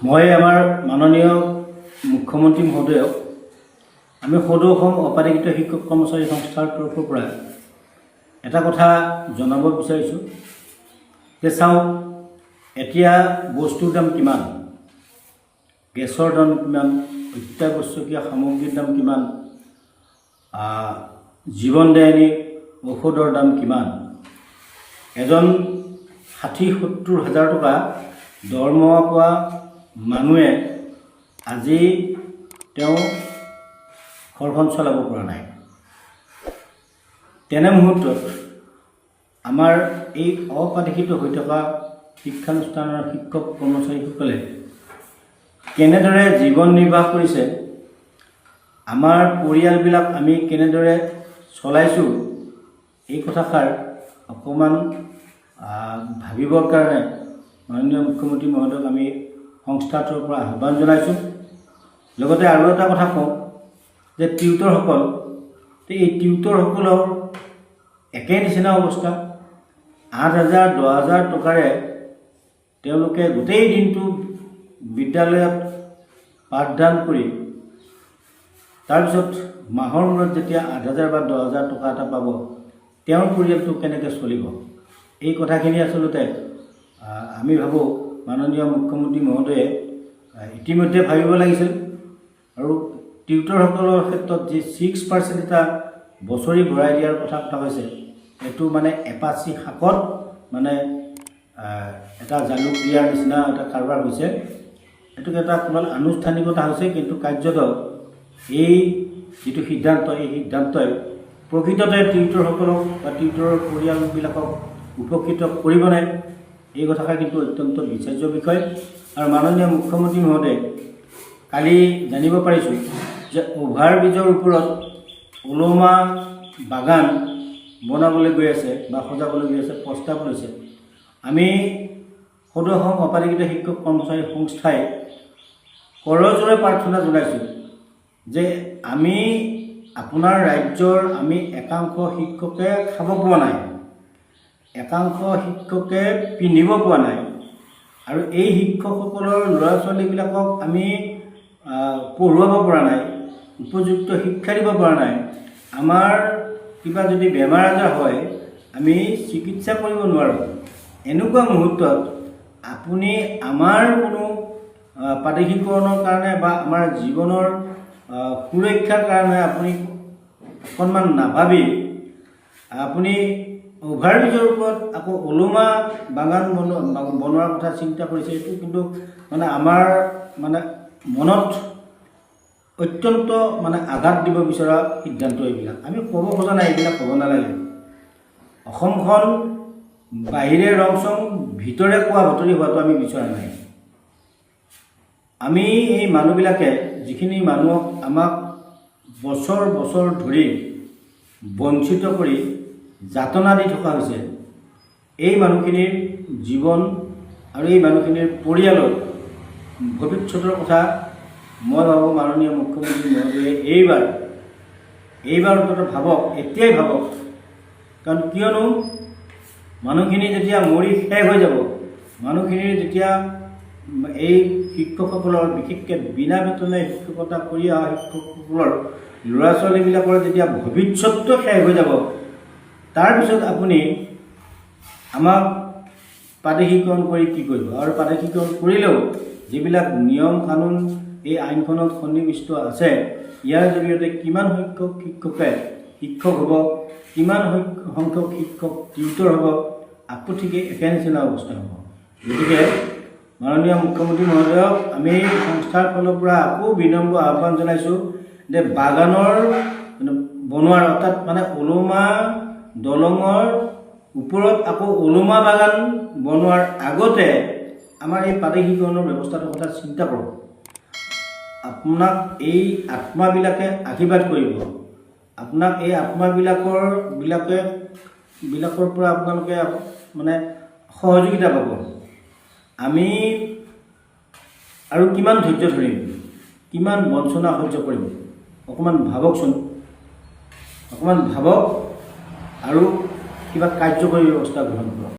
মই আমাৰ মাননীয় মুখ্যমন্ত্ৰী মহোদয়ক আমি সদৌ অসম অপাধিকৃত শিক্ষক কৰ্মচাৰী সংস্থাৰ তৰফৰ পৰা এটা কথা জনাব বিচাৰিছোঁ যে চাওক এতিয়া বস্তুৰ দাম কিমান, গেছৰ দাম কিমান, অত্যাৱশ্যকীয় সামগ্ৰীৰ দাম কিমান, জীৱনদায়িনী ঔষধৰ দাম কিমান। এজন ৬০-৭০ হাজাৰ টকা দৰমহা পোৱা মানুহে আজি তেওঁ ঘৰখন চলাব পৰা নাই। তেনে মুহূৰ্তত আমাৰ এই অপাঠিত হৈ থকা শিক্ষানুষ্ঠানৰ শিক্ষক কৰ্মচাৰীসকলে কেনেদৰে জীৱন নিৰ্বাহ কৰিছে, আমাৰ পৰিয়ালবিলাক আমি কেনেদৰে চলাইছোঁ, এই কথাষাৰ অকণমান ভাবিবৰ কাৰণে মাননীয় মুখ্যমন্ত্ৰী মহোদয়ক আমি সংস্থাৰ পৰা আহ্বান জনাইছোঁ। লগতে আৰু এটা কথা কওঁ যে টিউটৰসকল, এই টিউটৰসকলৰ একে নিচিনা অৱস্থা। ৮,০০০, ১০,০০০ টকাৰে তেওঁলোকে গোটেই দিনটো বিদ্যালয়ত পাঠদান কৰি তাৰপিছত মাহৰ মূৰত যেতিয়া ৮,০০০ বা ১০,০০০ টকা এটা পাব, তেওঁৰ পৰিয়ালটো কেনেকৈ চলিব? এই কথাখিনি আচলতে আমি ভাবোঁ মাননীয় মুখ্যমন্ত্ৰী মহোদয়ে ইতিমধ্যে ভাবিব লাগিছিল। আৰু টিউটৰসকলৰ ক্ষেত্ৰত যি 6% এটা বছৰি ভৰাই দিয়াৰ কথা হৈছে, এইটো মানে এপাচি শাকত মানে এটা জালুক দিয়াৰ নিচিনা এটা কাৰবাৰ হৈছে। এইটোক এটা কেৱল আনুষ্ঠানিকতা হৈছে, কিন্তু কাৰ্যত এই যিটো সিদ্ধান্ত, এই সিদ্ধান্তই প্ৰকৃততে টিউটৰসকলক বা টিউটৰৰ পৰিয়ালবিলাকক উপকৃত কৰিবনে, এই কথাষাৰ কিন্তু অত্যন্ত বিচাৰ্য বিষয়। আৰু মাননীয় মুখ্যমন্ত্ৰী মহোদয়ে কালি জানিব পাৰিছোঁ যে অভাৰব্ৰিজৰ ওপৰত ওলমা বাগান বনাবলৈ গৈ আছে বা সজাবলৈ গৈ আছে, প্ৰস্তাৱ লৈছে। আমি সদৌ অসম অপাধিকৃত শিক্ষক কৰ্মচাৰী সংস্থাই কৰজোৰে প্ৰাৰ্থনা জনাইছোঁ যে আমি আপোনাৰ ৰাজ্যৰ আমি একাংশ শিক্ষকে খাব পোৱা নাই, একাংশ শিক্ষকে পিন্ধিব পোৱা নাই, আৰু এই শিক্ষকসকলৰ ল'ৰা ছোৱালীবিলাকক আমি পঢ়ুৱাব পৰা নাই, উপযুক্ত শিক্ষা দিব পৰা নাই। আমাৰ কিবা যদি বেমাৰ আজাৰ হয় আমি চিকিৎসা কৰিব নোৱাৰোঁ। এনেকুৱা মুহূৰ্তত আপুনি আমাৰ কোনো প্ৰাদেশিকৰণৰ কাৰণে বা আমাৰ জীৱনৰ সুৰক্ষাৰ কাৰণে আপুনি অকণমান নাভাবি আপুনি অভাৰব্ৰিজৰ ওপৰত আকৌ ওলমা বাগান বনোৱাৰ কথা চিন্তা কৰিছে। এইটো কিন্তু মানে আমাৰ মানে মনত অত্যন্ত মানে আঘাত দিব বিচৰা সিদ্ধান্ত এইবিলাক। আমি ক'ব খোজা নাই, এইবিলাক ক'ব নালাগে। অসমখন বাহিৰে ৰংচং ভিতৰে কোৱা বাতৰি হোৱাটো আমি বিচৰা নাই। আমি এই মানুহবিলাকে যিখিনি মানুহক আমাক বছৰ বছৰ ধৰি বঞ্চিত কৰি যাতনা দি থকা হৈছে, এই মানুহখিনিৰ জীৱন আৰু এই মানুহখিনিৰ পৰিয়ালৰ ভৱিষ্যতৰ কথা মই ভাবোঁ মাননীয় মুখ্যমন্ত্ৰী মহোদয়ে এইবাৰ অন্তত ভাবক, এতিয়াই ভাবক। কাৰণ কিয়নো মানুহখিনি যেতিয়া মৰি শেষ হৈ যাব, মানুহখিনিৰ যেতিয়া এই শিক্ষকসকলৰ বিশেষকৈ বিনা বেতনে শিক্ষকতা কৰি অহা শিক্ষকসকলৰ ল'ৰা ছোৱালীবিলাকৰ যেতিয়া ভৱিষ্যতটো শেষ হৈ যাব, তাৰপিছত আপুনি আমাক প্ৰাদেশিকৰণ কৰি কি কৰিব? আৰু প্ৰাদেশিকৰণ কৰিলেও যিবিলাক নিয়ম কানুন এই আইনখনত সন্নিৱিষ্ট আছে, ইয়াৰ জৰিয়তে কিমান সংখ্যক শিক্ষকে শিক্ষক হ'ব, কিমান সংখ্যক শিক্ষক টিউটৰ হ'ব, আকৌ ঠিকেই একে নিচিনা অৱস্থা হ'ব। গতিকে মাননীয় মুখ্যমন্ত্ৰী মহোদয়ক আমি সংস্থাৰ ফালৰ পৰা আকৌ বিনম্ৰ আহ্বান জনাইছোঁ যে বাগানৰ বনোৱাৰ, অৰ্থাৎ মানে ওলমা দলঙৰ ওপৰত আকৌ ওলমা বাগান বনোৱাৰ আগতে আমাৰ এই প্ৰাদেশিকৰণৰ ব্যৱস্থাটোৰ কথা চিন্তা কৰক। আপোনাক এই আত্মাবিলাকে আশীৰ্বাদ কৰিব, আপোনাক এই আত্মাবিলাকৰ পৰা আপোনালোকে মানে সহযোগিতা পাব। আমি আৰু কিমান ধৈৰ্য ধৰিম, কিমান বঞ্চনা সহ্য কৰিম? অকণমান ভাবকচোন, অকণমান ভাবক আৰু কিবা কাৰ্যকৰী ব্যৱস্থা গ্ৰহণ কৰক।